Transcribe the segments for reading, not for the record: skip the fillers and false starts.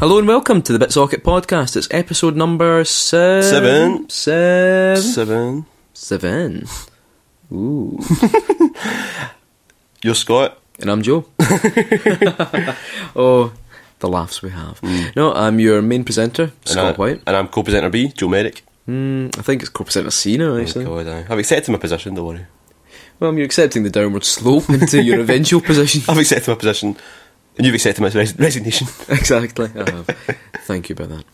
Hello and welcome to the BitSocket podcast. It's episode number seven. Ooh. You're Scott. And I'm Joe. Oh, the laughs we have. No, I'm your main presenter, Scott White. And I'm co-presenter B, Joe Merrick. I think it's co-presenter C now, actually. Oh God, I've accepted my position, don't worry. Well, you're accepting the downward slope into your eventual position. I've accepted my position, and you've accepted my resignation. Exactly, I have. Thank you about that.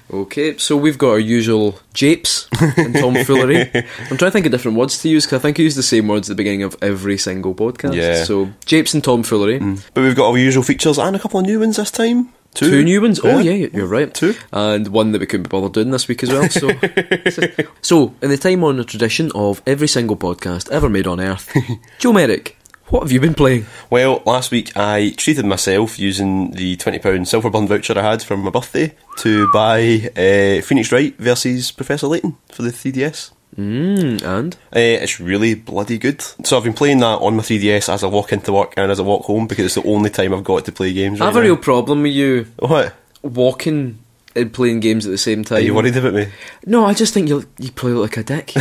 Okay, so we've got our usual japes and tomfoolery. I'm trying to think of different words to use, because I think I use the same words at the beginning of every single podcast. Yeah. So, japes and tomfoolery. But we've got our usual features and a couple of new ones this time. Two new ones? Oh yeah, you're right. Two. And one that we couldn't be bothered doing this week as well. So in the time-honoured tradition of every single podcast ever made on Earth, Joe Merrick, what have you been playing? Well, last week I treated myself using the £20 Silverburn voucher I had from my birthday to buy Phoenix Wright versus Professor Layton for the 3DS. And? It's really bloody good. So I've been playing that on my 3DS as I walk into work and as I walk home, because it's the only time I've got to play games right I have a real problem with you What? walking and playing games at the same time. Are you worried about me? No, I just think you play like a dick.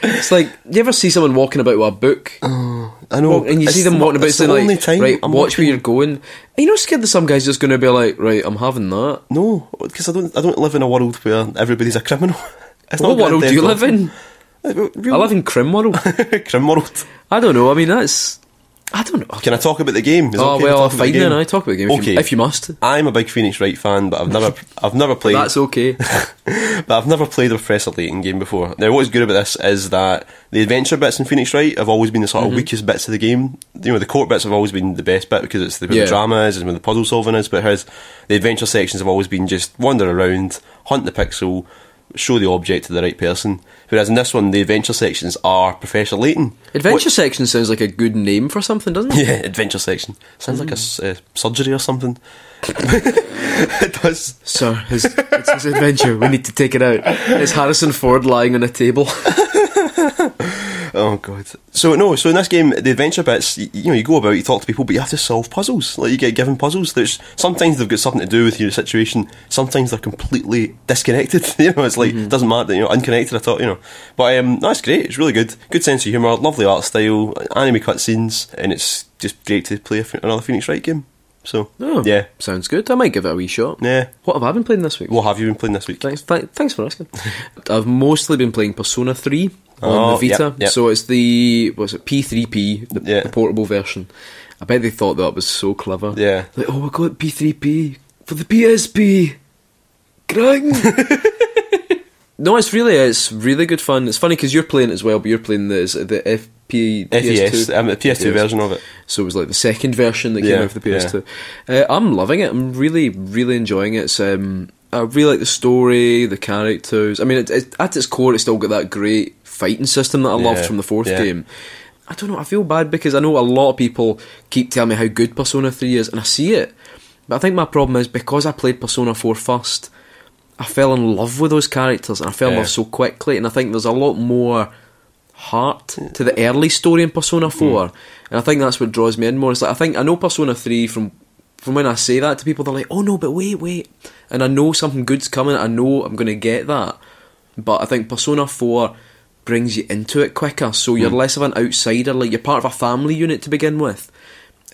It's like, you ever see someone walking about with a book? I know. And you see them walking about saying like, time right, I'm watch where you're going. Are you not scared that some guy's just going to be like, right, I'm having that? No, because I don't live in a world where everybody's a criminal. What world do you live in? I live in Crim World. Crim world. I don't know, I mean, I don't know. Can I talk about the game? Is it okay to well, talk about the fine game? then, I talk about the game Okay. if you must. I'm a big Phoenix Wright fan, but I've never played. That's okay. But I've never played a Professor Layton game before. Now, what's good about this is that the adventure bits in Phoenix Wright have always been the sort of weakest bits of the game. You know, the court bits have always been the best bit because it's where the drama is and where the puzzle solving is. But the adventure sections have always been just wander around, hunt the pixel, show the object to the right person. Whereas in this one, the adventure sections are Professor Layton. Adventure section sounds like a good name for something, doesn't it? Yeah, adventure section. Sounds like a surgery or something. It does. Sir, it's his adventure. We need to take it out. It's Harrison Ford lying on a table. Oh God. So in this game, the adventure bits, you go about, you talk to people, but you have to solve puzzles. Like, you get given puzzles. Sometimes they've got something to do with your situation. Sometimes they're completely disconnected. It's like, it doesn't matter, unconnected at all, But that's great. It's really good. Good sense of humour, lovely art style, anime cutscenes, and it's just great to play another Phoenix Wright game. So, yeah. Sounds good. I might give it a wee shot. Yeah. What have I been playing this week? What have you been playing this week? Thanks for asking. I've mostly been playing Persona 3 on the Vita. Yep. So it's the P3P, the portable version. I bet they thought that was so clever. Yeah. Like, we got P3P for the PSP. Grang! No, it's really good fun. It's funny because you're playing it as well, but you're playing the FES, PS2. The PS2 version of it. So it was like the second version that came out for the PS2. I'm loving it. I'm really, really enjoying it. It's, I really like the story, the characters. I mean, at its core, it's still got that great fighting system that I loved from the fourth game. I don't know, I feel bad because I know a lot of people keep telling me how good Persona 3 is, and I see it. But I think my problem is, because I played Persona 4 first, I fell in love with those characters, and I fell in love so quickly, and I think there's a lot more heart to the early story in Persona 4, and I think that's what draws me in more. It's like, I know Persona 3 from when I say that to people, they're like, oh no, but wait, and I know something good's coming, I know I'm going to get that, but I think Persona 4 brings you into it quicker, so you're less of an outsider, like you're part of a family unit to begin with,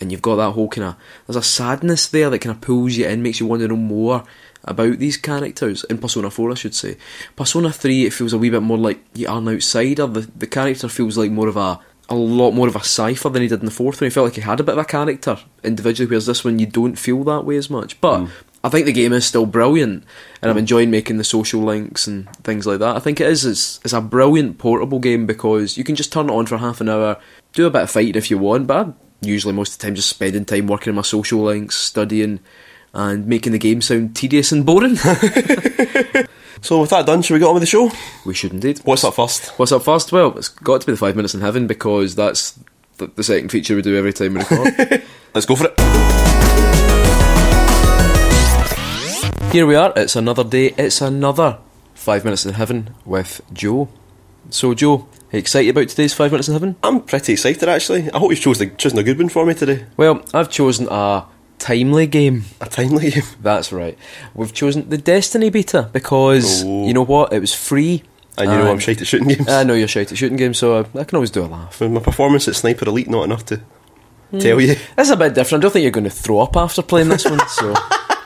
and you've got that whole kind of, there's a sadness there that kind of pulls you in, makes you want to know more about these characters. In Persona 4, I should say. Persona 3, it feels a wee bit more like you are an outsider. The character feels like a lot more of a cipher than he did in the fourth one. He felt like he had a bit of a character individually, whereas this one you don't feel that way as much. But I think the game is still brilliant, and I'm enjoying making the social links and things like that. I think it is. It's a brilliant portable game because you can just turn it on for half an hour, do a bit of fighting if you want, but I'm usually most of the time just spending time working on my social links, studying, and making the game sound tedious and boring. So with that done, should we get on with the show? We should indeed. What's up first? Well, it's got to be the 5 minutes in heaven, because that's the second feature we do every time we record. Let's go for it. Here we are, it's another day, it's another 5 minutes in heaven with Joe. So Joe, are you excited about today's 5 minutes in heaven? I'm pretty excited actually. I hope you've chosen a good one for me today. Well, I've chosen a timely game. A timely game. That's right. We've chosen the Destiny beta because, you know what, it was free. And you know I'm shite at shooting games. I know you're shite at shooting games, so I can always do a laugh. With my performance at Sniper Elite not enough to tell you. That's a bit different. I don't think you're going to throw up after playing this one, so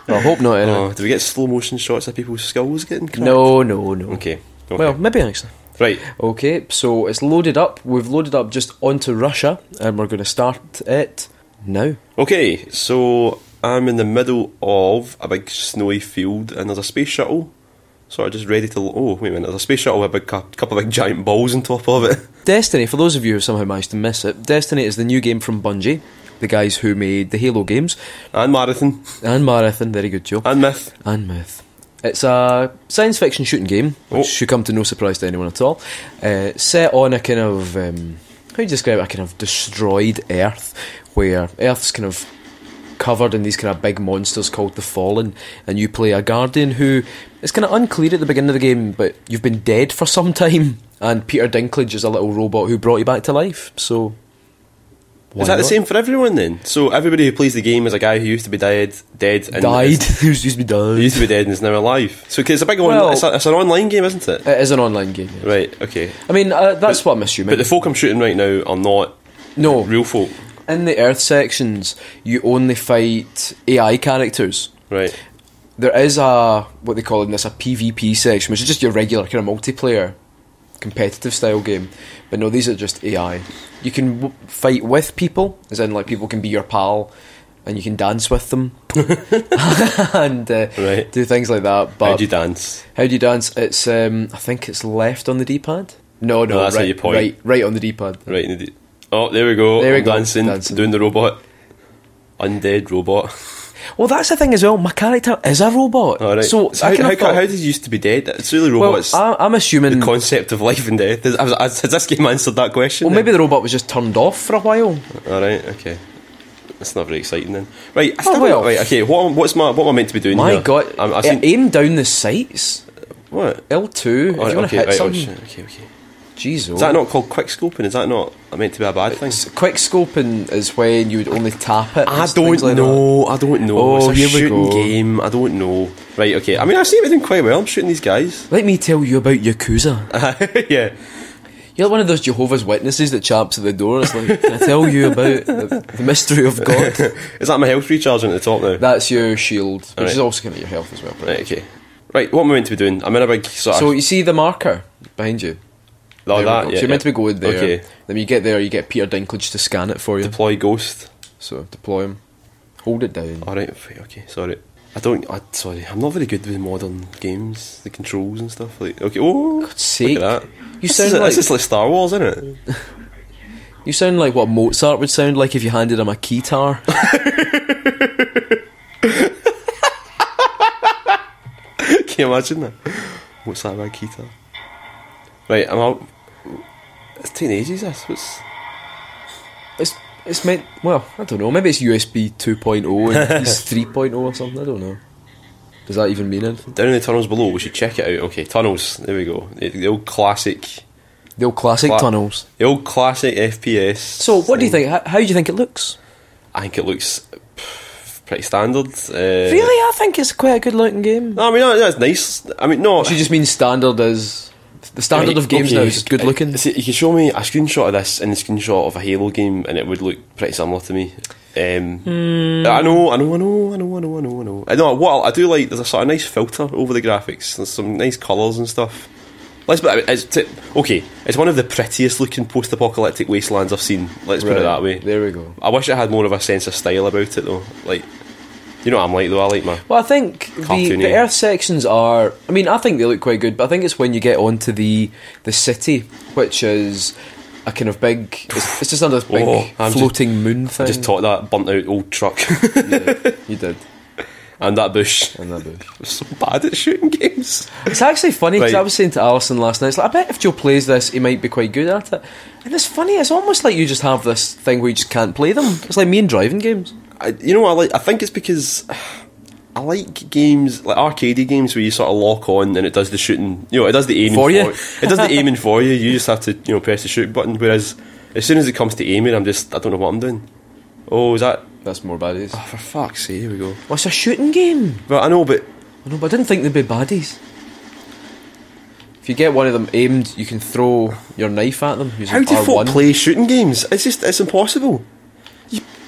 I hope not anyway. Oh, do we get slow motion shots of people's skulls getting cracked? No. Okay. Well, maybe actually. Right. Okay, so it's loaded up. We've loaded up just onto Russia, and we're going to start it now. Okay, so I'm in the middle of a big snowy field, and there's a space shuttle sort of just ready to... Oh, wait a minute. There's a space shuttle with a couple of big giant balls on top of it. Destiny, for those of you who somehow managed to miss it, Destiny is the new game from Bungie, the guys who made the Halo games. And Marathon. Very good, Joe. And Myth. It's a science fiction shooting game, which should come to no surprise to anyone at all. Set on a kind of... how do you describe it? A kind of destroyed Earth, where Earth's kind of covered in these kind of big monsters called the Fallen, and you play a Guardian who is kind of unclear at the beginning of the game, but you've been dead for some time, and Peter Dinklage is a little robot who brought you back to life, so... Is that the same for everyone then? So everybody who plays the game is a guy who used to be dead and who used to be dead. He used to be dead and is now alive. So it's a big one. It's an online game, isn't it? It is an online game, yes. Right. Okay. I mean, that's what I'm assuming. But the folk I'm shooting right now are not real folk. In the Earth sections, you only fight AI characters. Right. There is what they call in this, a PvP section, which is just your regular kind of multiplayer competitive style game. But no, these are just AI. You can fight with people, as in like people can be your pal, and you can dance with them and do things like that. But how do you dance? It's I think it's left on the D-pad. No, that's right, how you point. Right on the D-pad. Right in the Oh, there we go. Dancing, doing the robot. Undead robot. Well, that's the thing as well. My character is a robot. Oh, right. So how did he used to be dead? It's really robots. Well, I'm assuming the concept of life and death. Has this game answered that question? Well, maybe the robot was just turned off for a while. Alright, okay. That's not very exciting then. Right, Right, okay, what am I meant to be doing here? My God, aim down the sights. What? L2, if you want to hit something. Okay. Jeez, is that not called quick scoping? Is that not meant to be a bad thing? Quick scoping is when you would only tap it. I don't know. Oh, it's a shooting game. I don't know. Right, okay. I mean, I seem to be doing quite well. I'm shooting these guys. Let me tell you about Yakuza. Yeah. You're one of those Jehovah's Witnesses that chaps at the door. It's like, can I tell you about the mystery of God? Is that my health recharging at the top now? That's your shield, which is also kind of your health as well. Right, okay. Right, what am I meant to be doing? I'm in a big sort of... So you see the marker behind you? Oh, that, yeah. So you're meant to be going there. Okay. Then when you get there, you get Peter Dinklage to scan it for you. Deploy ghost. So deploy him. Hold it down. Alright, okay, sorry. Sorry, I'm not very good with modern games, the controls and stuff. Like, okay, God's sake. Look at that. This is like Star Wars, isn't it? You sound like what Mozart would sound like if you handed him a keytar. Can you imagine that? Mozart with a keytar. Right, I'm out. It's taking ages, this. It's meant... Well, I don't know. Maybe it's USB 2.0 and he's 3.0 or something. I don't know. Does that even mean anything? Down in the tunnels below, we should check it out. Okay, tunnels. There we go. The old classic... The old classic tunnels. The old classic FPS. So, what do you think? How do you think it looks? I think it looks pretty standard. Really? I think it's quite a good looking game. No, I mean, that's nice. I mean, no... She just means standard as... The standard of games now is just good looking. See, you can show me a screenshot of this and a screenshot of a Halo game, and it would look pretty similar to me. I know. I know. What I do like, there's a sort of nice filter over the graphics. There's some nice colours and stuff. It's one of the prettiest looking post-apocalyptic wastelands I've seen. Let's put it that way. There we go. I wish it had more of a sense of style about it, though. Like, you know what I'm like, though. I like my... Well, I think the Earth sections are... I mean, I think they look quite good, but I think it's when you get onto the city, which is a kind of big... It's just under this big floating moon thing. I just taught that burnt-out old truck. You did. And that bush. I'm so bad at shooting games. It's actually funny, because I was saying to Alison last night, it's like, I bet if Joe plays this, he might be quite good at it. And it's funny, it's almost like you just have this thing where you just can't play them. It's like me and driving games. You know what I like? I think it's because I like games, like arcadey games, where you sort of lock on and it does the shooting. You know, it does the aiming for you. It does the aiming for you. You just have to, press the shoot button. Whereas as soon as it comes to aiming, I don't know what I'm doing. Oh, is that That's more baddies. Oh, for fuck's sake, here we go. What's a shooting game? But I know, but I know, but I didn't think they'd be baddies. If you get one of them aimed, you can throw your knife at them using how do R1. folk play shooting games? It's impossible.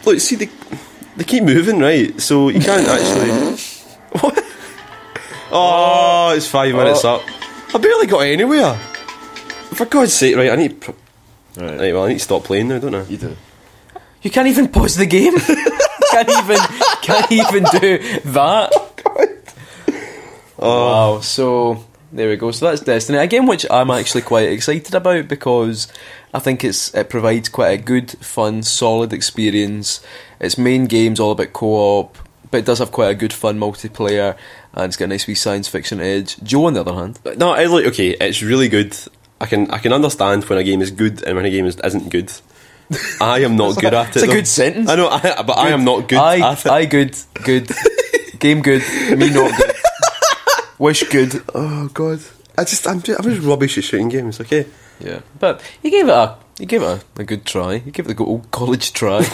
Look, see, they keep moving, right? So you can't actually. What? Oh, it's 5 minutes up. I barely got anywhere. For God's sake, right? I need. Right, well, I need to stop playing now, don't I? You do. You can't even pause the game. can't even do that. Oh, God. Wow. So there we go. So that's Destiny, a game which I'm actually quite excited about because I think it provides quite a good, fun, solid experience. Its main game's all about co-op, but it does have quite a good, fun multiplayer, and it's got a nice wee science fiction edge. Joe, on the other hand, no, okay, it's really good. I can understand when a game is good and when a game isn't good. I am not good at it. It's a good sentence. I know, but I am not good at it. I good. Game good. Me not good. Wish good. Oh God, I'm just rubbish at shooting games. Okay. Yeah, but you gave it a good try. You gave it the old college try.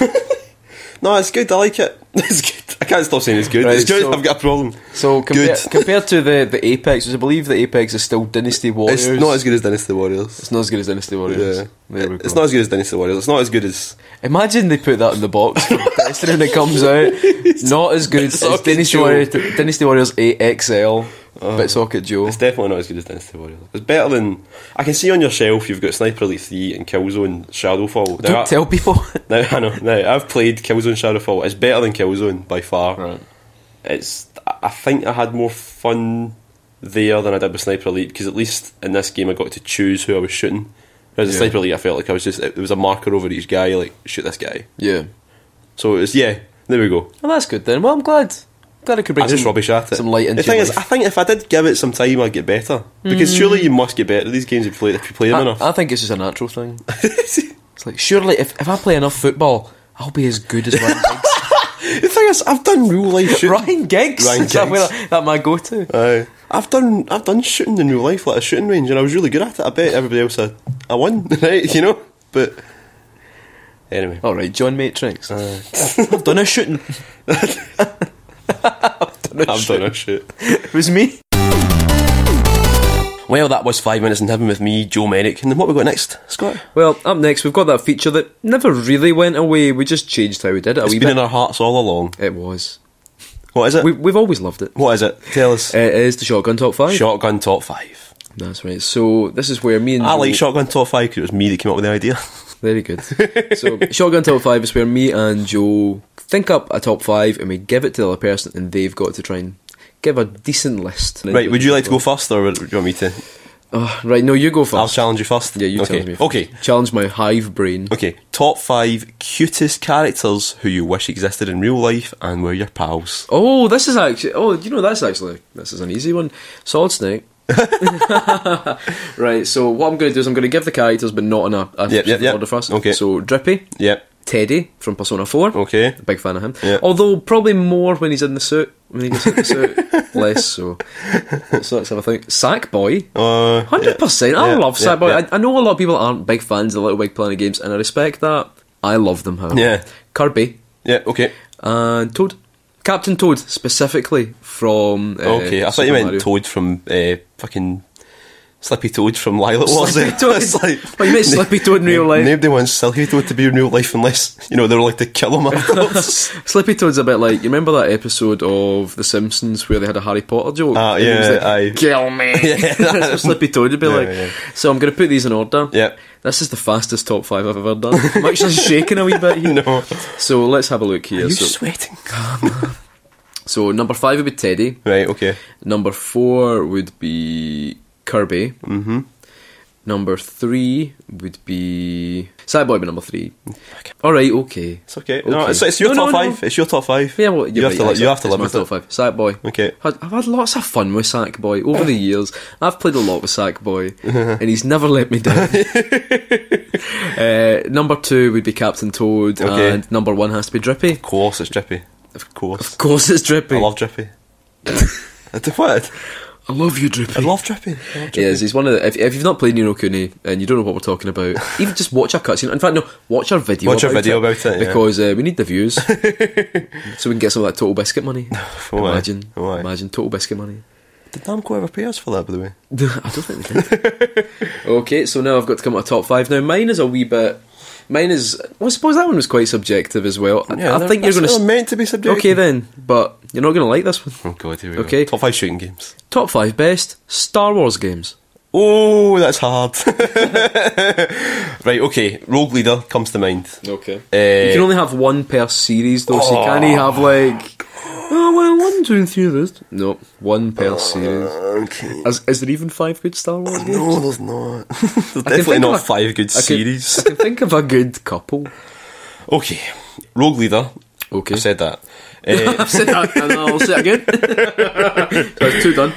No, it's good. I like it. It's good. I can't stop saying it's good. Right, it's good. so, I've got a problem. So compared to the Apex, because I believe the Apex is still Dynasty Warriors. It's not as good as Dynasty Warriors. It's not as good as Dynasty Warriors. Yeah. There we go. It's not as good as Dynasty Warriors. It's not as good as. Imagine they put that in the box for Destiny when it comes out. Not as good as Dynasty Warriors 8XL. But Socket Joe. It's definitely not as good as Dynasty Warriors. It's better than. I can see on your shelf you've got Sniper Elite 3 and Killzone Shadowfall. Don't tell people. Now I know. Now I've played Killzone Shadowfall. It's better than Killzone by far. Right. I think I had more fun there than I did with Sniper Elite because at least in this game I got to choose who I was shooting. Whereas in Sniper Elite I felt like I was just it was a marker over each guy, like shoot this guy. Yeah. So it was there we go. Well, that's good then. Well, I'm glad I could bring just rubbish at it. Some light into the thing your is, life. I think if I did give it some time, I'd get better. Because surely you must get better at these games if you play them enough. I think it's just a natural thing. It's like, surely if I play enough football, I'll be as good as Ryan Giggs. The thing is, I've done real life shooting. Ryan Giggs? Is that my go-to? Aye. I've done shooting in real life, like a shooting range, and I was really good at it. I bet everybody else I won, right? You know? But anyway. Alright, John Matrix. I've done a shooting. I've done a shoot. It was me. Well, that was 5 minutes in heaven with me, Joe Merrick. And then what we got next, Scott? Well, up next we've got that feature that never really went away. We just changed how we did it. It's been in our hearts all along. It was. What is it? We've always loved it. What is it? Tell us. It is the Shotgun Top 5. Shotgun Top 5. That's right. So this is where me and I Joe... like Shotgun Top 5 because it was me that came up with the idea. Very good. So Shotgun Top 5 is where me and Joe think up a top 5 and we give it to the other person and they've got to try and give a decent list. Right, would you like to go first or would you want me to? Right, no, you go first. I'll challenge you first. Yeah, you challenge me first. Okay. Challenge my hive brain. Okay, top 5 cutest characters who you wish existed in real life and were your pals. Oh, this is actually... Oh, you know, this is an easy one. Solid Snake. Right, so what I'm going to do is I'm going to give the characters but not in a order first. Okay. So Drippy. Yep. Teddy from Persona 4. Okay. Big fan of him. Yep. Although probably more when he's in the suit. When he gets in the suit, less so. So let's have a think. Sackboy. 100%. I love Sackboy. Yeah. I know a lot of people aren't big fans of Little Big Planet games, and I respect that. I love them, however. Yeah. Kirby. Yeah, okay. And Toad. Captain Toad, specifically from... okay, I thought you meant Mario. Toad from fucking... Slippy Toad from Lilac Wars. Slippy Toad. It's like, Oh, you meant Slippy Toad in real life? Nobody wants Slippy Toad to be in real life unless, they were like to kill him afterwards. Slippy Toad's a bit like... You remember that episode of The Simpsons where they had a Harry Potter joke? Yeah, and he was like, aye. Kill me! Yeah. That's what Slippy Toad would be like. Yeah. So I'm going to put these in order. Yep. This is the fastest top 5 I've ever done. I'm actually shaking a wee bit here. No. So let's have a look here. Are you sweating? So number 5 would be Teddy. Right, okay. Number 4 would be Kirby. Mm-hmm. Number 3 would be... Sackboy would be number 3. Okay. Alright, okay. It's okay. No, it's your top 5. It's your top 5. Yeah, well, you have to live with top 5. Sackboy. Okay. I've had lots of fun with Sackboy over the years. I've played a lot with Sackboy, and he's never let me down. Number 2 would be Captain Toad, okay. And number 1 has to be Drippy. Of course, it's Drippy. Of course. Of course, it's Drippy. I love Drippy. What? I love you, Drippy. I love Drippy. Yes, he's one of the... If you've not played Ni no Kuni and you don't know what we're talking about, even just watch our cutscene. In fact, no, watch our video about it. Because we need the views. So we can get some of that Total Biscuit money. Imagine Total Biscuit money. Did Namco ever pay us for that, by the way? I don't think they did. Okay, so now I've got to come to a top 5. Now, mine is a wee bit... Mine is... Well, I suppose that one was quite subjective as well. Yeah, I think you're going to... They're meant to be subjective. Okay, then. But you're not going to like this one. Oh, God, here we go. Top 5 shooting games. Top 5 best Star Wars games. Oh, that's hard. Right, okay. Rogue Leader comes to mind. Okay. You can only have one per series, though, so you can't have, like... Oh, well, 1, 2 and 3 of this. No, one per series. Okay. Is there even 5 good Star Wars games? No, there's not. There's definitely not 5 good series. I can think of a good couple. Okay. Rogue Leader. Okay. I've said that. I've said that, and I'll say it again. So it's 2 done.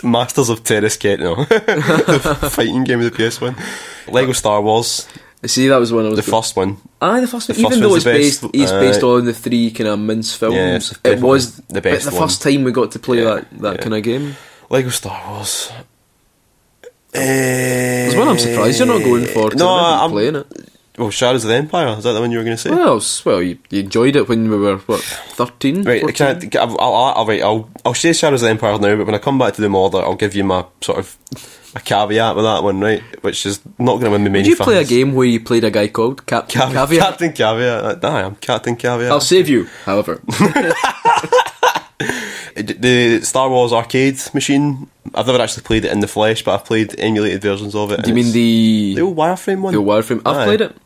Masters of Terrasket, no. The fighting game of the PS1. Lego Star Wars. See, that was one I was... The first one. The first one. Even though it's based on the 3 kind of mince films, it was the best the first time we got to play that kind of game. Lego Star Wars. There's one I'm surprised you're not going for. No, I'm playing it. Well, Shadows of the Empire, is that the one you were going to say? Well, you enjoyed it when we were, 13? Right, I'll say Shadows of the Empire now, but when I come back to the mod, I'll give you my sort of a caveat with that one, right? Which is not going to win me many fans. Did you play a game where you played a guy called Captain Caveat? Captain Caveat. I am Captain Caveat. I'll save you, however. The Star Wars arcade machine, I've never actually played it in the flesh, but I've played emulated versions of it. Do you mean the old wireframe one? The old wireframe. I've played it.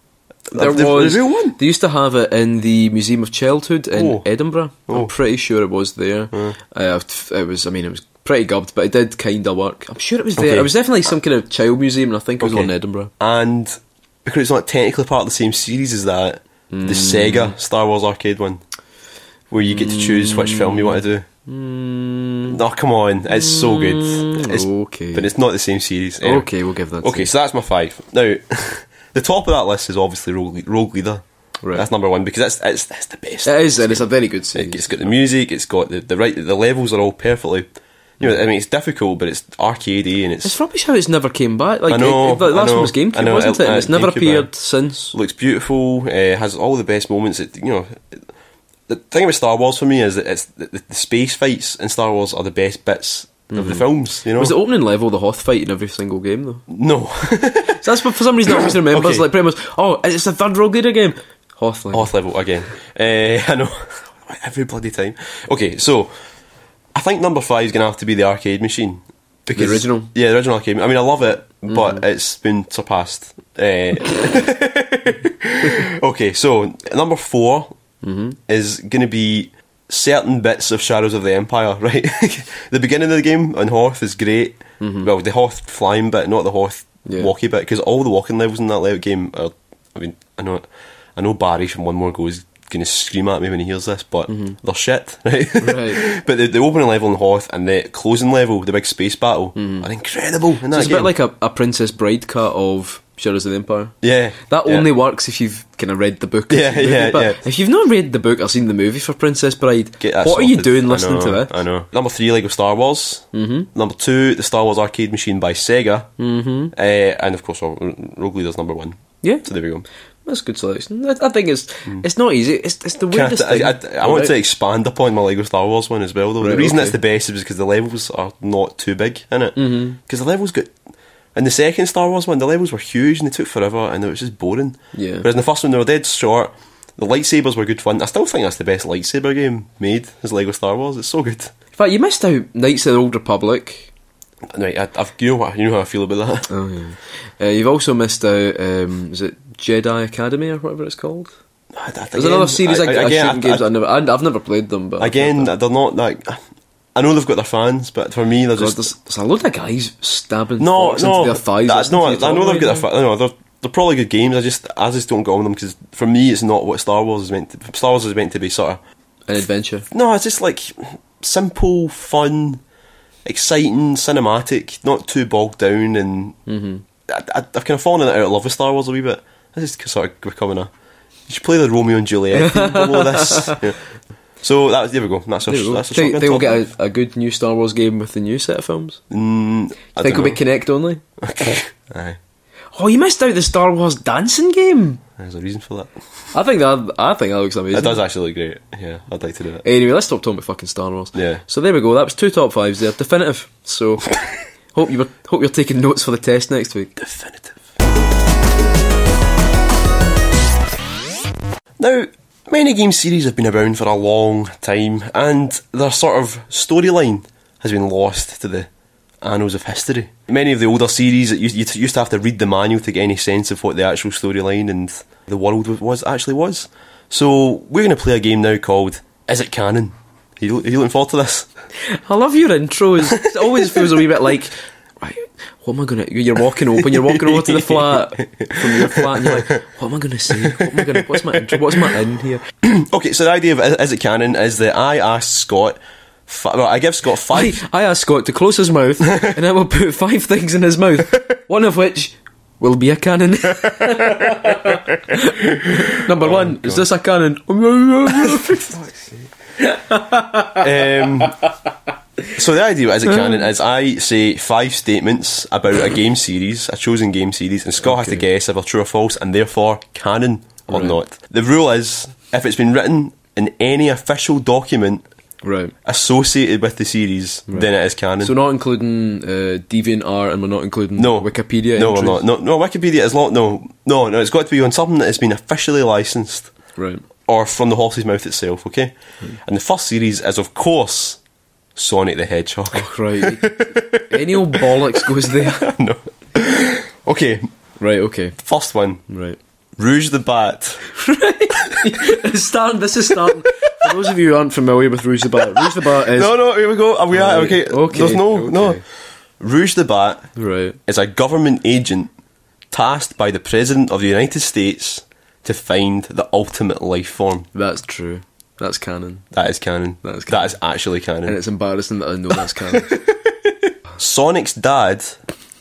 The real one? They used to have it in the Museum of Childhood in Edinburgh. I'm pretty sure it was there. It was pretty gubbed, but it did kind of work. I'm sure it was there. It was definitely some kind of child museum, and I think it was on Edinburgh. And because it's not technically part of the same series as that, the Sega Star Wars arcade one, where you get to choose which film you want to do. No, come on, it's so good. Okay, but it's not the same series. Anyway. Okay, we'll give that. Okay, so that's my 5. Now, the top of that list is obviously Rogue Leader. Right. That's number 1 because it's the best. It is, and it's a very good series. It's got the music. It's got the levels are all perfectly. You know, I mean, it's difficult, but it's arcadey and it's rubbish how it's never came back. Like, I know, the last one was GameCube, wasn't it? And it's never appeared since. Looks beautiful. Has all the best moments. The thing about Star Wars for me is that it's the space fights in Star Wars are the best bits of the films. You know, was the opening level the Hoth fight in every single game though? No. So that's what, for some reason, I always remember. It's like pretty much. Oh, it's the third Rogue Leader game. Hoth level again. I know. Every bloody time. Okay, so I think number 5 is going to have to be the arcade machine. Because, the original? Yeah, the original arcade. I mean, I love it, but it's been surpassed. Okay, so number 4 is going to be certain bits of Shadows of the Empire, right? The beginning of the game on Hoth is great. Well, the Hoth flying bit, not the Hoth walkie bit, because all the walking levels in that game are... I mean, I know Barry from One More Go is going to scream at me when he hears this, but they're shit, right? But the opening level in Hoth and the closing level, the big space battle, are incredible in that so it's game. A bit like a Princess Bride cut of Shadows of the Empire. Yeah. That only works if you've kind of read the book. Yeah. If you've not read the book or seen the movie for Princess Bride, what are you doing listening to it? I know. Number 3, Lego Star Wars. Number 2, the Star Wars arcade machine by Sega. And of course, Rogue Leader's number 1. Yeah. So there we go. That's a good selection. I think it's not easy. It's the weirdest thing. I want to expand upon my Lego Star Wars one as well, though. The reason it's the best is because the levels are not too big in it. Because the levels got... In the second Star Wars one, the levels were huge and they took forever and it was just boring. Yeah. Whereas in the first one, they were dead short. The lightsabers were good fun. I still think that's the best lightsaber game made, is Lego Star Wars. It's so good. In fact, you missed out Knights of the Old Republic. Right, you know how I feel about that. Oh yeah. You've also missed out. Is it Jedi Academy or whatever it's called? There's another series of shooting games I've never played them, but again, they're not like. I know they've got their fans, but for me, they're just. There's a load of guys stabbing forks into their thighs. I know they've got their fans. I know they're probably good games. I just don't get on them because for me, it's not what Star Wars is meant to. Star Wars is meant to be sort of an adventure. No, it's just like simple, fun, exciting, cinematic, not too bogged down, and I've kind of fallen out of love with Star Wars a wee bit. I just sort of becoming you should play the Romeo and Juliet theme below this. Yeah. So there we go. That's a shotgun Think we'll top get five. a good new Star Wars game with the new set of films? I Think don't it'll be know. Kinect only? Aye. Oh, you missed out the Star Wars dancing game. There's a reason for that. I think that looks amazing. It does actually look great. Yeah, I'd like to do it. Anyway, let's stop talking about fucking Star Wars. Yeah. So there we go. That was 2 top 5s there, definitive. So hope you're taking notes for the test next week. Definitive. Now, many game series have been around for a long time, and their sort of storyline has been lost to the annals of history. Many of the older series, you used to have to read the manual to get any sense of what the actual storyline and the world actually was. So we're going to play a game now called Is It Canon? Are you looking forward to this? I love your intros. It always feels a wee bit like, right, what am I going to... You're walking over to the flat, from your flat, and you're like, what am I going to say? What's my intro? What's my in here? Okay, so the idea of Is It Canon is that I asked Scott... I give Scott 5... I asked Scott to close his mouth, and I will put 5 things in his mouth, one of which will be a cannon. Number 1, God. is this a cannon? So the idea of Is It Canon is I say 5 statements about a game series, a chosen game series, and Scott has to guess if they're true or false, and therefore canon or not. The rule is, if it's been written in any official document associated with the series, then it is canon. So not including DeviantArt, and we're not including Wikipedia No, entries? we're not. No, Wikipedia is not. No, it's got to be on something that has been officially licensed. Right. Or from the horse's mouth itself, okay? And the first series is, of course, Sonic the Hedgehog. Oh, right. Any old bollocks goes there. No. Okay. Right, okay. First one. Right. Rouge the Bat. This is starting. For those of you who aren't familiar with Rouge the Bat, Rouge the Bat is... No, here we go. Are we at? Okay. There's no. Rouge the Bat is a government agent tasked by the President of the United States to find the ultimate life form. That's true. That's canon. That is canon. That is actually canon. And it's embarrassing that I know that's canon. Sonic's dad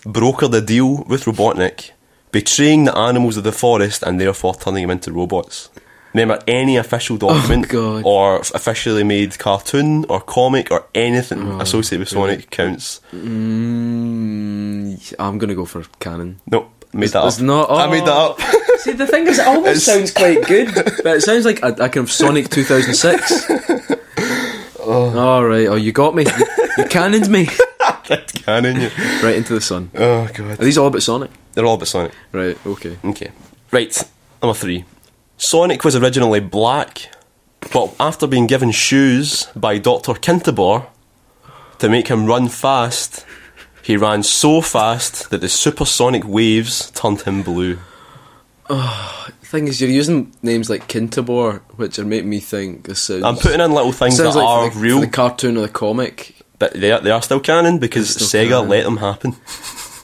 brokered a deal with Robotnik, betraying the animals of the forest and therefore turning them into robots. Remember, any official document or officially made cartoon or comic or anything associated with Sonic counts. I'm going to go for canon. Nope. Made that up. Not, I made that up. See, the thing is, it almost sounds quite good, but it sounds like a kind of Sonic 2006. Alright, you got me. You cannoned me. That's canon, you. Right into the sun. Oh, God. Are these all about Sonic? They're all about Sonic. Right, okay. Right, number 3. Sonic was originally black, but after being given shoes by Dr. Kintobor to make him run fast, he ran so fast that the supersonic waves turned him blue. The thing is, you're using names like Kintobor, which are making me think this sounds... I'm putting in little things that like are for real. the cartoon or the comic. But they are still canon because Sega let them happen.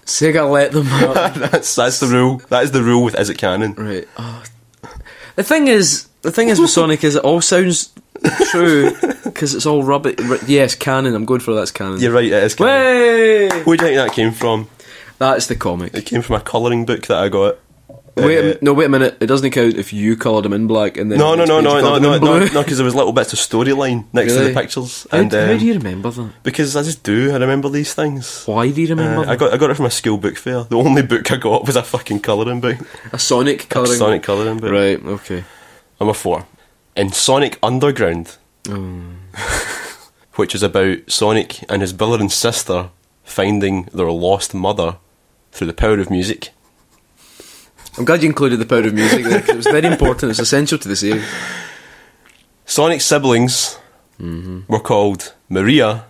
Sega let them happen. That's the rule. That is the rule with Is It Canon? Right. The thing is with Sonic is it all sounds true because it's all rubbish. Yes, canon. I'm going for that's canon. You're right, it is canon. Way! Where do you think that came from? That's the comic. It came from a colouring book that I got. Wait a minute. It doesn't count if you coloured them in black and then... No, because there was little bits of storyline next to the pictures. How do you remember that? Because I just do. I remember these things. Why do you remember that? I got it from a school book fair. The only book I got was a fucking colouring book. A Sonic colouring book. Right, okay. Number 4. In Sonic Underground, which is about Sonic and his brother and sister finding their lost mother through the power of music. I'm glad you included the power of music there, 'cause it was very important. It's essential to the series. Sonic's siblings were called Maria,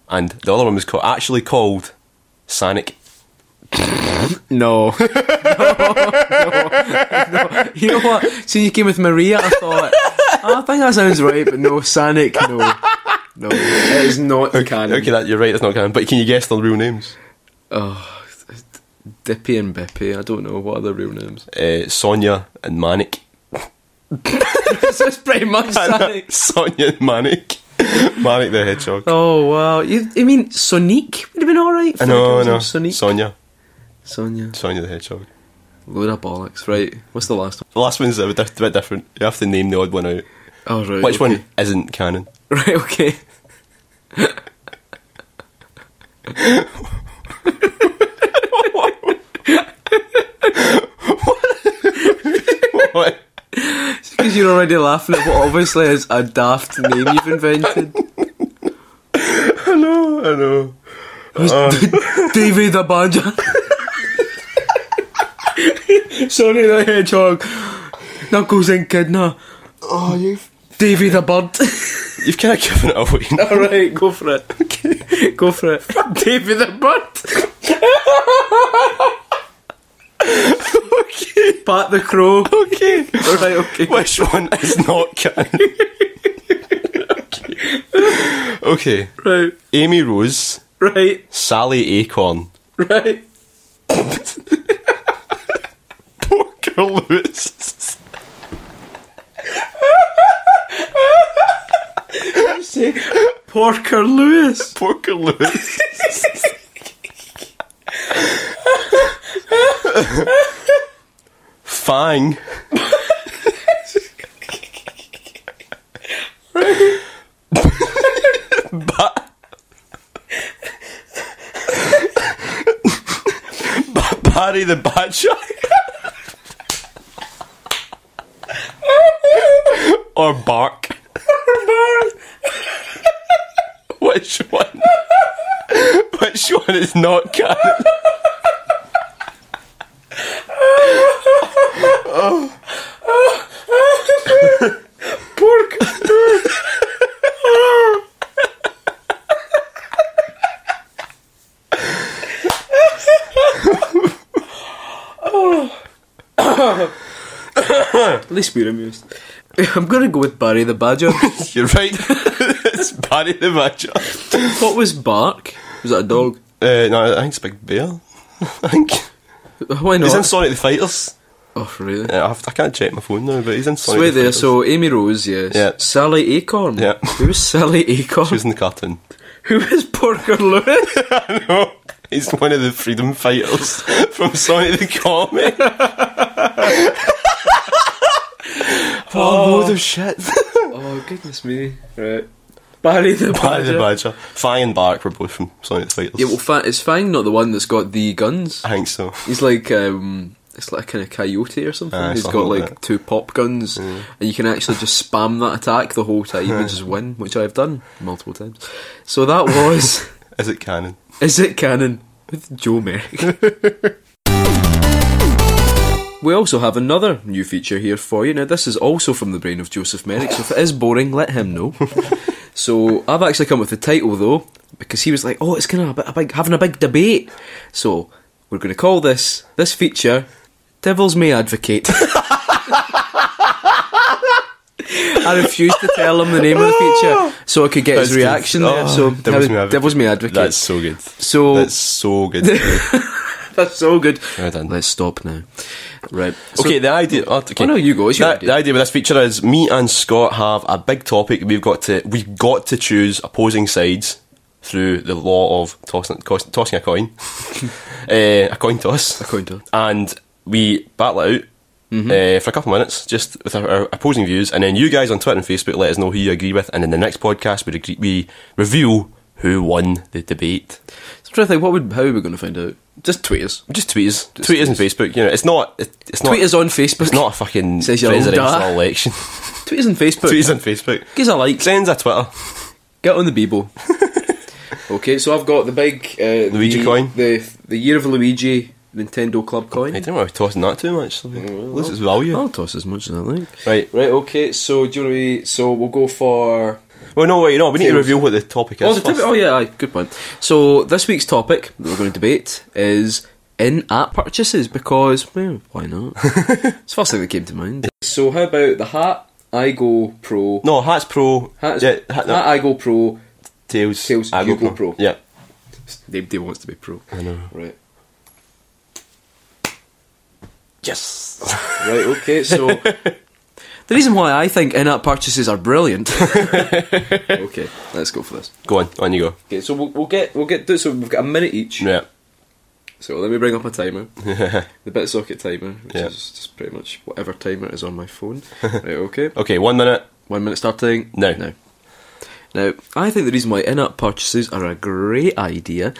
and the other one was actually called Sonic. No. You know what? Since you came with Maria, I thought, I think that sounds right, but no, Sonic, no. No, it is not canon. Okay, you're right, it's not canon. But can you guess their real names? Dippy and Bippy, I don't know. What are their real names? Sonia and Manic. That's pretty much Sonic. Sonia and Manic. Manic the Hedgehog. Oh, wow. You mean Sonic would have been alright? No. Sonic? Sonia the Hedgehog. Load of bollocks. Right, what's the last one? The last one's a bit different. You have to name the odd one out. Oh, right. Which okay. one isn't canon? Right, okay. What? Because you're already laughing at what obviously is a daft name you've invented. I know. Davy the Badger. Sonny the Hedgehog. Knuckles and Kidna. Oh, Davy the Bird. you've kind of given it away. Alright, go for it. Okay. Go for it. Davy the Bird. Okay. Pat the Crow. Okay. Alright, okay. Which one is not canon? Okay. Right. Amy Rose. Right. Sally Acorn. Right. Porker Lewis. Say Porker Lewis. Porker Lewis. Fang. Barry the Badger. Or Bark. Which one? Which one is not canon? Porker Lewis. At least we're amused. I'm going to go with Barry the Badger. You're right. It's Barry the Badger. What was Bark? Was that a dog? No, I think it's Big Bear. I think. Why not? He's in Sonic the Fighters. Oh, really? I can't check my phone now, but he's in Sonic So wait the there, Fighters. so Amy Rose, yes. Yeah. Sally Acorn. Yeah. Who was Sally Acorn? She was in the cartoon. Who is Porker Lewis? I know. He's one of the freedom fighters from Sonic the Comic. Oh, load of shit. Oh, goodness me. Right. Barry the Badger. Barry the Badger. Fang and Bark were both from Sonic the Fighters. Yeah, well, is Fang not the one that's got the guns? I think so. He's like, it's like a kind of coyote or something. He's something got like like that. 2 pop guns, and you can actually just spam that attack the whole time and just win, which I've done multiple times. So that was Is It Canon? Is It Canon? With Joe Merrick. We also have another new feature here for you. Now, this is also from the brain of Joseph Merrick, so if it is boring, let him know. So, I've actually come with the title, though, because he was like, oh, it's kind of having a big debate. So, we're going to call this feature, Devils May Advocate. I refused to tell him the name of the feature, so I could get his reaction there. So, Devils May Advocate. That's so good. So, That's so good. That's so good. Well done. Let's stop now. Right. Okay, the idea. Okay. Oh no, you go. It's your idea. The idea with this feature is me and Scott have a big topic. We've got to choose opposing sides through the law of tossing a coin, a coin toss. A coin toss. And we battle it out. For a couple of minutes, just with our opposing views, and then you guys on Twitter and Facebook let us know who you agree with, and in the next podcast we reveal who won the debate. So I'm trying to think, how are we going to find out? Just tweet us. Just tweet us. Tweet us on Facebook. You know, it's not. Tweet us on Facebook. It's not a fucking Says you're old, presidential election. Tweet us on Facebook. Tweet us on Facebook. Give us a like. Send us a Twitter. Get on the Bebo. Okay, so I've got the big Luigi coin. The Year of Luigi Nintendo Club coin. I don't want to be tossing that too much. Lose its value. I'll toss as much as I like. Right. Okay. So do you want to? So we'll go for. Well, no, wait, no. We need to reveal what the topic is. Oh yeah, aye, good point. So this week's topic that we're going to debate is in-app purchases, because well, why not? It's the first thing that came to mind. So how about the hat iGo Pro? No, Hat's Pro. Hat no. iGo Pro. Tails iGo Pro. Yeah. Nobody wants to be pro. I know. Right. Yes. Right. Okay. So. The reason why I think in-app purchases are brilliant. Okay, let's go for this. Go on you go. Okay, so we'll get so we've got a minute each. Yeah. So let me bring up a timer. The BitSocket timer, which Yeah. is just pretty much whatever timer is on my phone. Right, okay. Okay, 1 minute 1 minute starting now. Now, I think the reason why in-app purchases are a great idea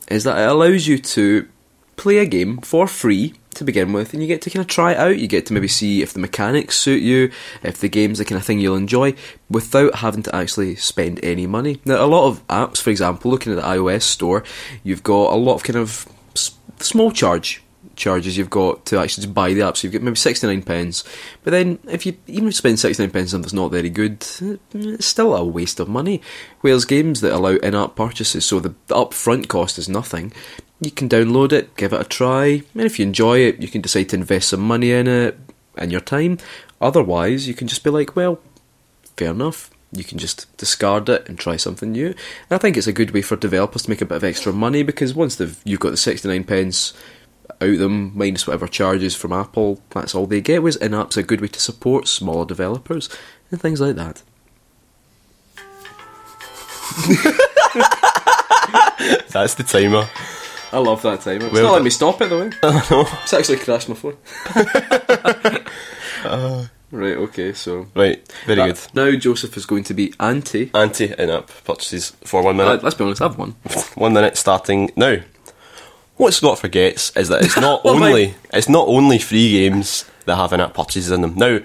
is that it allows you to play a game for free to begin with, and you get to kind of try it out. You get to maybe see if the mechanics suit you, if the game's the kind of thing you'll enjoy, without having to actually spend any money. Now, a lot of apps, for example, looking at the iOS store, you've got a lot of kind of small charges you've got to actually just buy the app. So you've got maybe 69 pence, but then if you even spend 69 pence on something that's not very good, it's still a waste of money. Whereas games that allow in-app purchases, so the upfront cost is nothing, you can download it, give it a try, and if you enjoy it, you can decide to invest some money in it and your time. Otherwise, you can just be like, well, fair enough. You can just discard it and try something new. And I think it's a good way for developers to make a bit of extra money, because once you've got the 69 pence out them, minus whatever charges from Apple, that's all they get. Whereas in-app's a good way to support smaller developers and things like that. That's the timer. I love that timer. It's Well, not letting me stop it though. No. It's actually crashed my phone. Right, okay, so... Right, very good. Now Joseph is going to be anti in-app purchases for 1 minute. Let's be honest, I've won. 1 minute starting now. What Scott forgets is that it's not What, only free games that have in-app purchases in them. Now,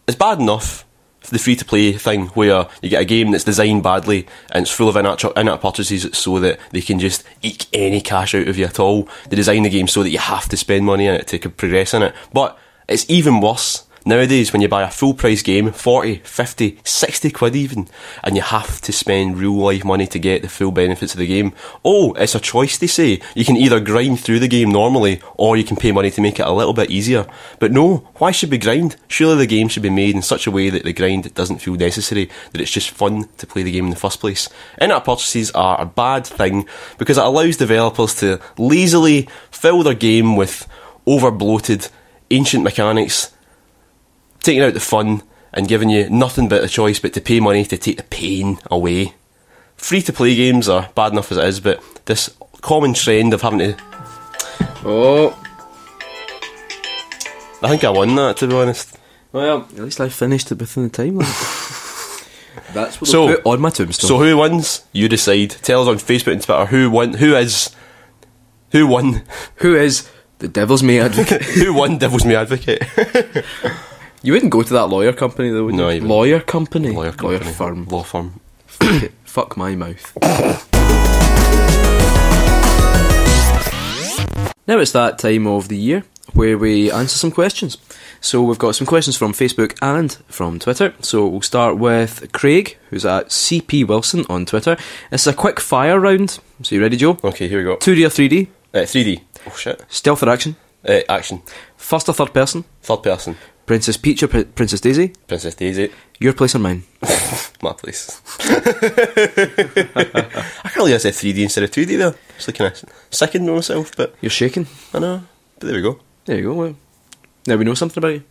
it's bad enough for the free-to-play thing where you get a game that's designed badly and it's full of in-app purchases so that they can just eke any cash out of you at all. They design the game so that you have to spend money in it to progress in it. But it's even worse nowadays when you buy a full price game, 40, 50, 60 quid even, and you have to spend real life money to get the full benefits of the game. Oh, it's a choice, they say. You can either grind through the game normally, or you can pay money to make it a little bit easier. But no, why should we grind? Surely the game should be made in such a way that the grind doesn't feel necessary, that it's just fun to play the game in the first place. In-app purchases are a bad thing because it allows developers to lazily fill their game with over-bloated, ancient mechanics, taking out the fun and giving you nothing but a choice but to pay money to take the pain away. Free-to-play games are bad enough as it is, but this common trend of having to... Oh. I think I won that, to be honest. Well, at least I finished it within the timeline. That's what I'll put on my tombstone. So who wins? You decide. Tell us on Facebook and Twitter who won. Who won? Who is the Devil's May Advocate? Who won Devil's May Advocate? You wouldn't go to that lawyer company though, would you? No, you wouldn't. Lawyer company? Lawyer firm. Law firm. Fuck it. Fuck my mouth. Now it's that time of the year where we answer some questions. So we've got some questions from Facebook and from Twitter. So we'll start with Craig, who's at CP Wilson on Twitter. It's a quick fire round. So you ready, Joe? Okay, here we go. 2D or 3D? 3D. Oh shit. Stealth or action? Action. First or third person? Third person. Princess Peach or Princess Daisy? Princess Daisy. Your place or mine? My place. I can't believe I said 3D instead of 2D there. Just looking at second myself, but... You're shaking. I know. But there we go. There you go. Well, now we know something about you.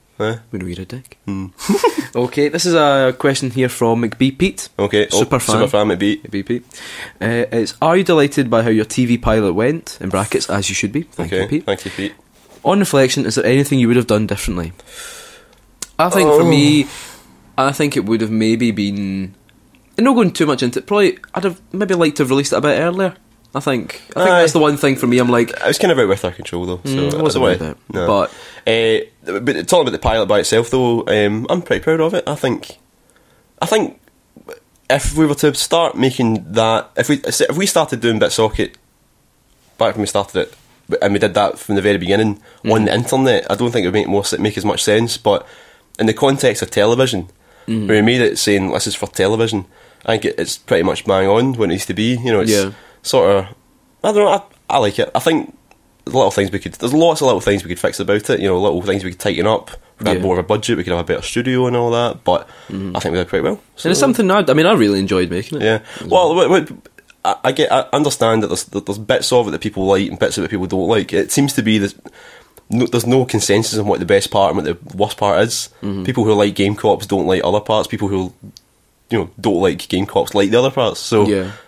We know you're a dick. Okay, this is a question here from McBee Pete. Okay, Super fan McBee. McBee Pete. It's, are you delighted by how your TV pilot went? In brackets, as you should be. Thank you, Pete. Thank you, Pete. On reflection, is there anything you would have done differently? I think for me, I think it would have maybe been... And not going too much into it, probably I'd have maybe liked to have released it a bit earlier. I think that's the one thing for me. I'm like, it was kind of out with our control though. So it wasn't about that. No. But talking about the pilot by itself though, I'm pretty proud of it. I think if we were to start making that, if we started doing BitSocket back when we started it, and we did that from the very beginning on the internet, I don't think it would make as much sense. But in the context of television, when we made it saying this is for television, I think it's pretty much bang on what it needs to be. You know, it's sort of, I don't know, I like it. I think there's lots of little things we could fix about it. You know, little things we could tighten up. If we had more of a budget, we could have a better studio and all that. But I think we did pretty well. So. And it's something I really enjoyed making it. Yeah. Well, I understand that there's bits of it that people like and bits of it people don't like. It seems to be there's no consensus on what the best part and what the worst part is. People who like Game Cops don't like other parts. People who don't like Game Cops like the other parts. So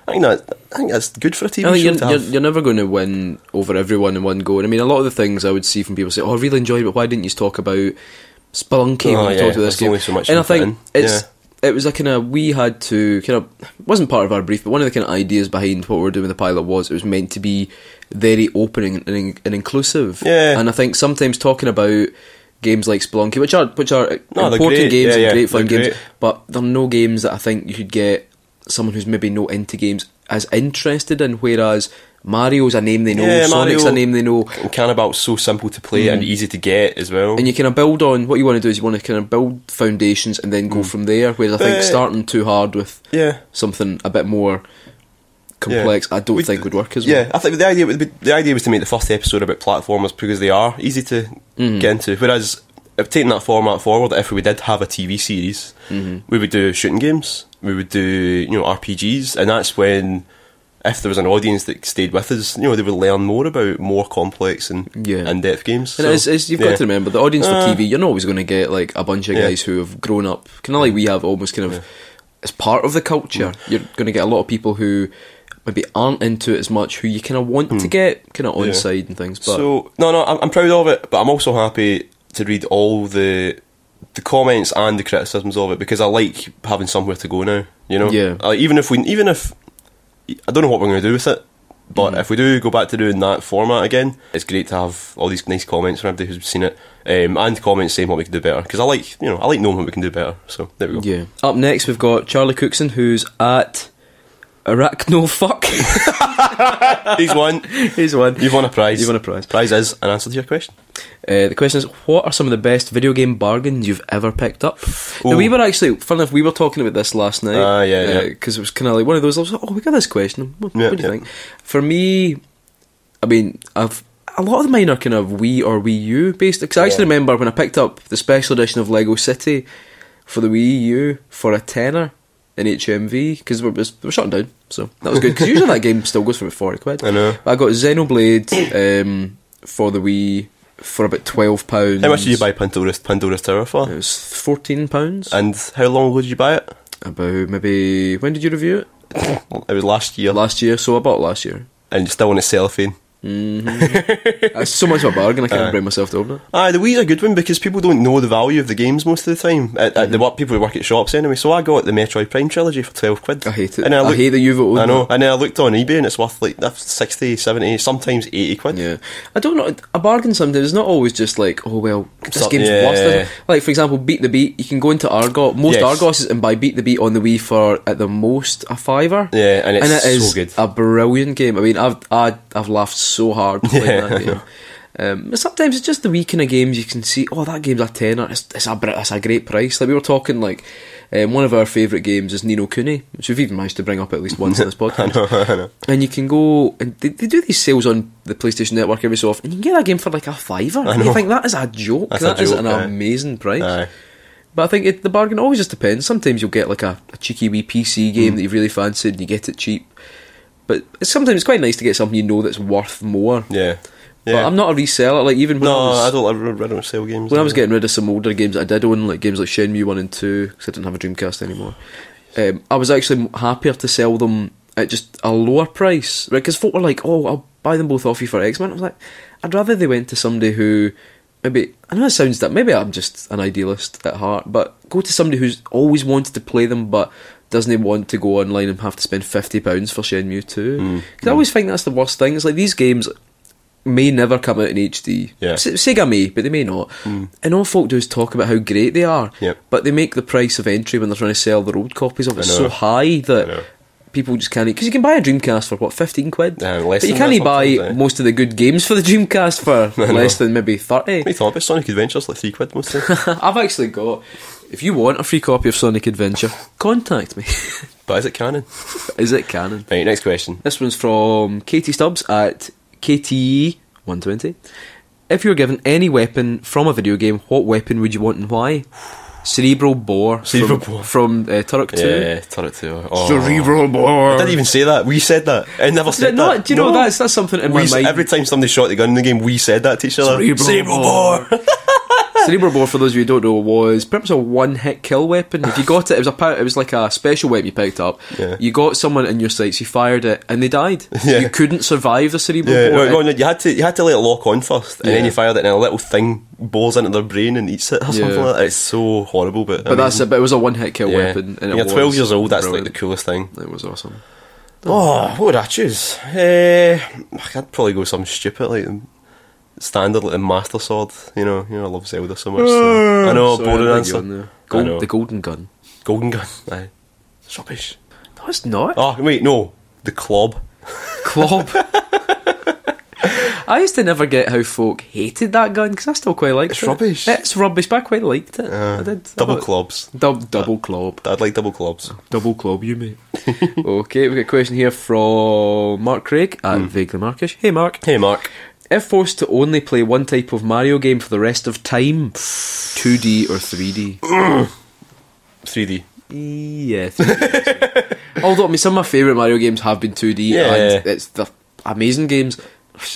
I think that's good for a TV show to have. You're never going to win over everyone in one go. And I mean, a lot of the things I would see from people say, "Oh, I really enjoyed it, but why didn't you talk about Spelunky when we talked about this game?" Only so much and I think it was a kind of, we had to kind of, it wasn't part of our brief, but one of the kind of ideas behind what we were doing with the pilot was it was meant to be very open and inclusive. Yeah. And I think sometimes talking about games like Spelunky, which are important great. games and great fun they're games, great. but they're no games that I think you could get someone who's maybe not into games as interested in, whereas Mario's a name they know, Sonic's a name they know. And Cannabal's so simple to play and easy to get as well. And you kind of build on, what you want to do is you want to kind of build foundations and then go from there, whereas I think starting too hard with something a bit more complex, I don't think would work as well. Yeah, I think the idea was to make the first episode about platformers because they are easy to get into. Whereas, if taking that format forward, if we did have a TV series, we would do shooting games, we would do RPGs, and that's when, if there was an audience that stayed with us, they would learn more about more complex and in-depth games. And you've got to remember, the audience for TV, you're not always going to get like a bunch of guys who have grown up, kind of like we have, almost kind of as part of the culture. You're going to get a lot of people who maybe aren't into it as much, who you kind of want to get kind of on side and things. But so I'm proud of it, but I'm also happy to read all the comments and the criticisms of it, because I like having somewhere to go now. Even if I don't know what we're going to do with it, but if we do go back to doing that format again, it's great to have all these nice comments from everybody who's seen it, and comments saying what we can do better, because I like knowing what we can do better. So there we go. Yeah. Up next we've got Charlie Cookson, who's at Arachnofuck. He's won. You've won a prize. Prize is an answer to your question. The question is, what are some of the best video game bargains you've ever picked up? Now, we were actually, fun enough, we were talking about this last night. Because it was kind of like one of those, I was like, we got this question. What do you think? For me, I mean, a lot of mine are kind of Wii or Wii U based. Because I actually remember when I picked up the special edition of Lego City for the Wii U for a tenner in HMV, because they were shutting down, so that was good, because usually that game still goes for about 40 quid. I know. But I got Xenoblade for the Wii for about £12. How much did you buy Pandora's Tower for? It was £14. And how long ago did you buy it? About maybe, when did you review it? It was last year. So I bought it last year. And you're still on a cellophane. That's so much of a bargain, I can't bring myself to open it. The Wii's a good one, because people don't know the value of the games most of the time. People who work at shops anyway. So I got the Metroid Prime trilogy for 12 quid. I hate it. I hate that you've owned I know. it. And then I looked on eBay and it's worth like 60, 70, sometimes 80 quid. Yeah. I don't know, a bargain sometimes is not always just like, oh well, this game's worth it. Like, for example, Beat the Beat, you can go into Argos, Argos, and buy Beat the Beat on the Wii for at the most a £5. Yeah, and it is so good. A brilliant game. I mean, I've laughed so hard playing that game. Sometimes it's just the wee kind of games you can see, that game's a tenner, it's a great price. Like we were talking, like one of our favourite games is Ni no Kuni, which we've even managed to bring up at least once in this podcast. I know. And you can go, and they do these sales on the PlayStation Network every so often, and you can get that game for like a £5. And you think, that is a joke. That is an amazing price. Aye. But I think the bargain always just depends. Sometimes you'll get like a cheeky wee PC game that you've really fancied and you get it cheap. But sometimes it's quite nice to get something you know that's worth more. Yeah. But I'm not a reseller. Like, even when I don't sell games. When I was getting rid of some older games that I did own, like games like Shenmue 1 and 2, because I didn't have a Dreamcast anymore, I was actually happier to sell them at just a lower price, right? Because folk were like, I'll buy them both off you for X amount. I was like, I'd rather they went to somebody who, maybe, I know it sounds that, maybe I'm just an idealist at heart, but go to somebody who's always wanted to play them but doesn't want to go online and have to spend £50 for Shenmue 2. Because I always think that's the worst thing. It's like, these games may never come out in HD. Yeah. Sega may, but they may not. And all folk do is talk about how great they are. Yep. But they make the price of entry when they're trying to sell their old copies of it so high that people just can't. Because you can buy a Dreamcast for 15 quid, but you can't buy most of the good games for the Dreamcast for less than maybe 30. What do you thought about Sonic Adventure's like 3 quid most of the time? I've actually got. If you want a free copy of Sonic Adventure, contact me. But is it canon? Is it canon? Right, next question. This one's from Katie Stubbs at KTE120. If you were given any weapon from a video game, what weapon would you want and why? Cerebral Bore from Turok 2. Yeah, Turok 2. Oh. Cerebral Bore. I didn't even say that. We said that. I never said that. Do you know that's something in my mind? Every time somebody shot the gun in the game, we said that to each other. Cerebral Bore. Cerebral bore, for those of you who don't know, was pretty much a one-hit kill weapon. If you got it, it was like a special weapon you picked up. Yeah. You got someone in your sights, you fired it, and they died. Yeah. You couldn't survive the cerebral Yeah, bore. no, you had to let it lock on first, and then Yeah. you fired it, and a little thing bores into their brain and eats it or something like that. It's so horrible, but But it was a one-hit kill weapon. And you're 12 years old. That's brilliant. like the coolest thing. It was awesome. Oh, what would I choose? I'd probably go something stupid like standard, like the Master Sword. You know, I love Zelda so much. So. I know, Sorry, boring I answer. I know. The golden gun. Golden gun. Aye. It's rubbish. No, it's not. Oh wait, no, the Clob. Club. I used to never get how folk hated that gun because I still quite liked it. It's rubbish. It's rubbish, but I quite liked it. I did. Double Clobs. Double club. I'd like double Clobs. Double club, you mate. Okay, we've got a question here from Mark Craig at Vaguely Markish. Hey Mark. Hey Mark. If forced to only play one type of Mario game for the rest of time, 2D or 3D? 3D. Yeah, 3D. Although, I mean, some of my favourite Mario games have been 2D, Yeah. and it's the amazing games.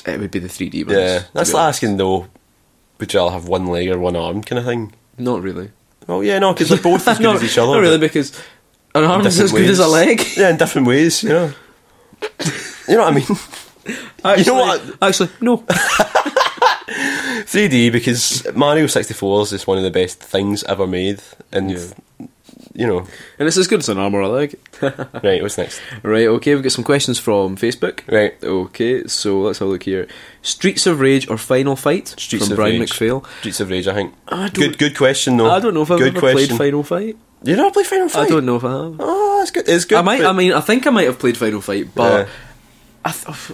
It would be the 3D ones. Yeah, that's like asking though, would you rather have one leg or one arm kind of thing? Not really. Well, yeah, no, because they're both as good as each other. Not really, but because an arm is different as good as a leg. Yeah, in different ways, you know. You know what I mean? Actually, You know what? Actually, no. 3D, because Mario 64 is just one of the best things ever made, and you know. And it's as good as an arm or a leg. Right, what's next? Right, okay, we've got some questions from Facebook. Right. Okay, so let's have a look here. Streets of Rage or Final Fight? Streets from of Brian Rage. McPhail. Streets of Rage, I think. I don't- Good question though. I don't know if I've good ever question. played Final Fight. You never played Final Fight? I don't know if I have. Oh, it's good. It's good. I think I might have played Final Fight, but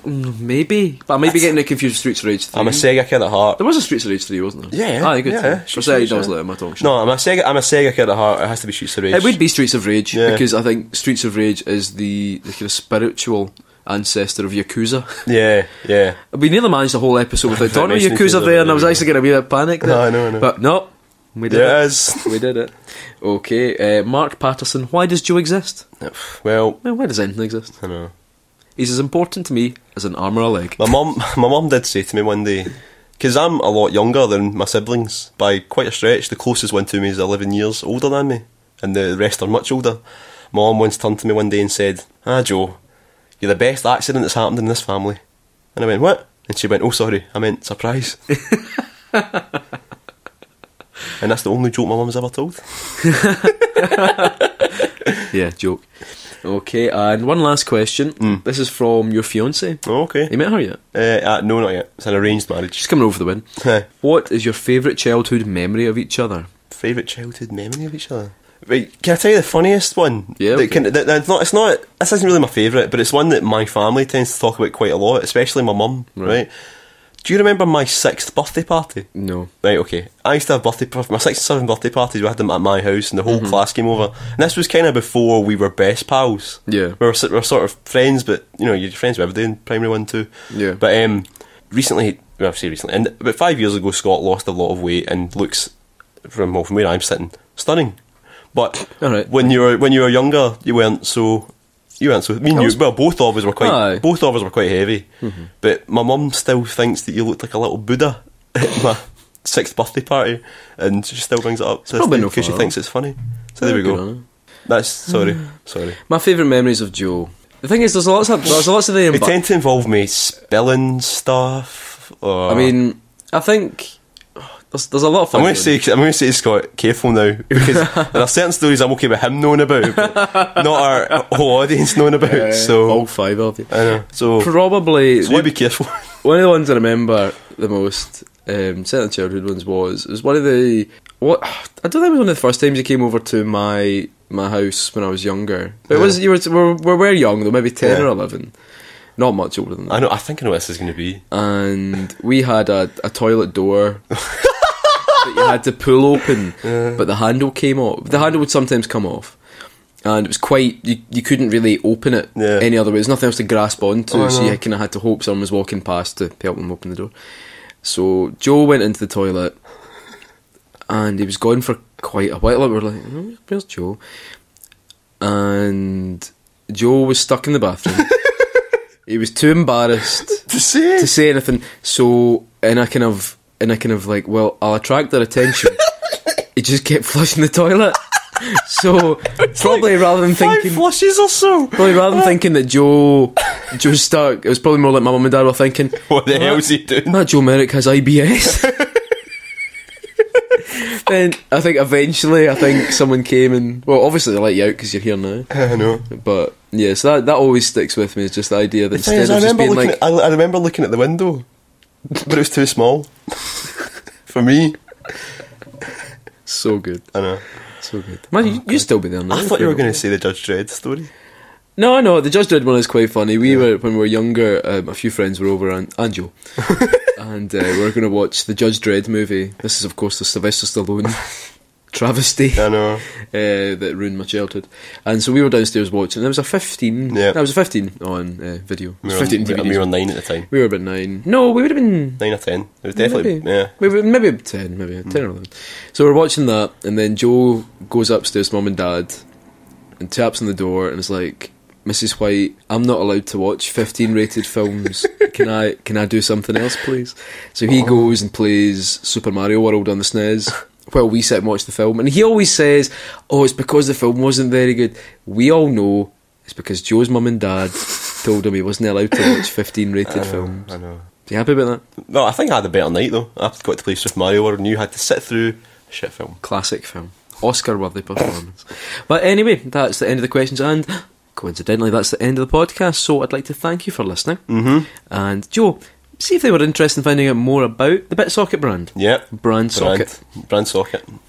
maybe. But I might be getting it confused with Streets of Rage 3. I'm a Sega kid at heart. There was a Streets of Rage 3, wasn't there? Yeah, Aye, good. yeah, For Streets a of second, Rage, I was yeah. letting my tongue. No, I'm a Sega kid at heart. It has to be Streets of Rage. It would be Streets of Rage, Yeah. because I think Streets of Rage is the kind of spiritual ancestor of Yakuza. Yeah, yeah. We nearly managed the whole episode without talking about mentioning Yakuza Yakuza, there, and I was yeah. actually going to be a bit panicked there. I know. But no, we did Yeah, it. it is. We did it. Okay, Mark Patterson, why does Joe exist? Well, Well, why does anything exist? I know. He's as important to me as an arm or a leg. My mum did say to me one day, because I'm a lot younger than my siblings by quite a stretch. The closest one to me is 11 years older than me, and the rest are much older. My mum once turned to me one day and said, Joe, you're the best accident that's happened in this family. And I went, what? And she went, oh sorry, I meant surprise. And that's the only joke my mum's ever told. Yeah, joke. Okay, and one last question. This is from your fiancée. Oh, okay. You met her yet? No, not yet. It's an arranged marriage. She's coming over the win. What is your favourite childhood memory of each other? Favourite childhood memory of each other? Right, can I tell you the funniest one? Yeah, okay. It's not. This isn't really my favourite, but it's one that my family tends to talk about quite a lot, especially my mum. Right? Do you remember my 6th birthday party? No. Right, okay. I used to have my 6th and 7th birthday parties. We had them at my house, and the whole class came over. And this was kind of before we were best pals. Yeah. We were sort of friends, but you know, you're friends with everybody in primary 1, 2. Yeah. But recently, well, I say recently, and about 5 years ago, Scott lost a lot of weight and looks from where I'm sitting stunning. But Alright. when you were younger, you weren't so. Both of us were quite heavy. But my mum still thinks that you looked like a little Buddha at my 6th birthday party, and she still brings it up because she thinks it's funny. So there we go. That's sorry. My favourite memories of Joe. The thing is, there's lots of the. They tend to involve me spilling stuff. Or I mean, I think there's a lot of fun. I'm going to say, Scott, careful now, because there are certain stories I'm okay with him knowing about, but not our whole audience knowing about. So all 5 of you. I know. So Probably you be careful. one of the ones I remember the most, certainly childhood ones, was one of the I don't think it was one of the first times you came over to my house when I was younger. But it was we were young though, maybe 10 or 11. Not much older than that. I think I know what this is going to be. And we had a toilet door that you had to pull open, but the handle came off. The handle would sometimes come off, and it was quite. You couldn't really open it any other way. There's nothing else to grasp onto, so you kind of had to hope someone was walking past to help them open the door. So Joe went into the toilet, and he was gone for quite a while. We were like, oh, "Where's Joe?" And Joe was stuck in the bathroom. He was too embarrassed to say anything. So in a kind of and I kind of like, well, I'll attract their attention. He just kept flushing the toilet. So probably rather than thinking 5 flushes or so, probably rather than thinking that Joe's stuck, it was probably more like my mum and dad were thinking, what the hell is he doing? That Joe Merrick has IBS. Then I think eventually someone came and, well, obviously they let you out because you're here now. I know, but yeah, so that always sticks with me. Is just the idea that instead of just being like, I remember looking at the window, but it was too small for me. So good. I know. So good. Man, you still be there now. I thought you were going to say the Judge Dredd story. No, the Judge Dredd one is quite funny. When we were younger, a few friends were over, and Joe, and we were going to watch the Judge Dredd movie. This is, of course, the Sylvester Stallone travesty. I know. That ruined my childhood. And so we were downstairs watching. There was a 15. Yeah. There was a 15 on video. It was 15 DVDs. We were 9 at the time. We were about 9. No, we would have been 9 or 10. It was definitely maybe 10, maybe 10 or 11. So we're watching that, and then Joe goes upstairs to mum and dad, and taps on the door, and is like, Mrs. White, I'm not allowed to watch 15 rated films. Can I do something else, please? So he goes and plays Super Mario World on the SNES while we sit and watch the film. And he always says, oh, it's because the film wasn't very good. We all know it's because Joe's mum and dad told him he wasn't allowed to watch 15 rated films. I know. Are you happy about that? No, I think I had a better night, though. I got to play Super Mario World and you had to sit through a shit film. Classic film. Oscar-worthy performance. But anyway, that's the end of the questions, and coincidentally, that's the end of the podcast, so I'd like to thank you for listening. Mm-hmm. And Joe, see if they were interested in finding out more about the BitSocket brand. Yep. Brand Socket.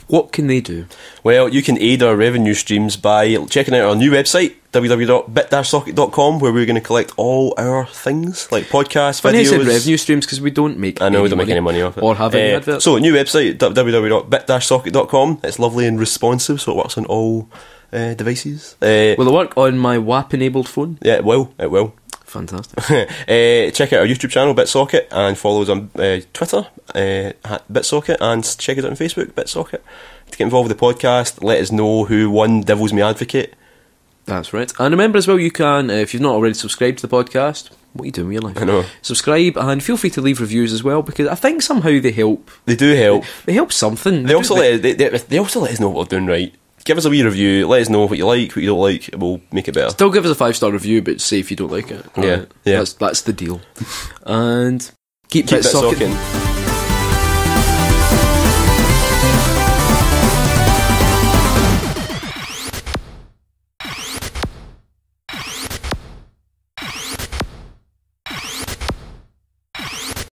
What can they do? Well, you can aid our revenue streams by checking out our new website, www.bit-socket.com, where we're going to collect all our things, like podcasts, Funny videos. I said revenue streams because we don't make I know, we don't make any money off it. Or have any adverts. So, new website, www.bit-socket.com. It's lovely and responsive, so it works on all devices. Will it work on my WAP-enabled phone? Yeah, it will. Fantastic. Check out our YouTube channel, BitSocket, and follow us on Twitter, at BitSocket, and check us out on Facebook, BitSocket. To get involved with the podcast, let us know who won Devil's Me Advocate. That's right. And remember as well, you can, if you've not already subscribed to the podcast, what are you doing with your life? I know. Subscribe, and feel free to leave reviews as well, because I think somehow they help. They do help. They help something. They also let us know what we're doing right. Give us a wee review, let us know what you like, what you don't like, we'll make it better. Still give us a 5-star review, but say if you don't like it. Yeah. That's the deal. And keep BitSocketing. BitSocketing.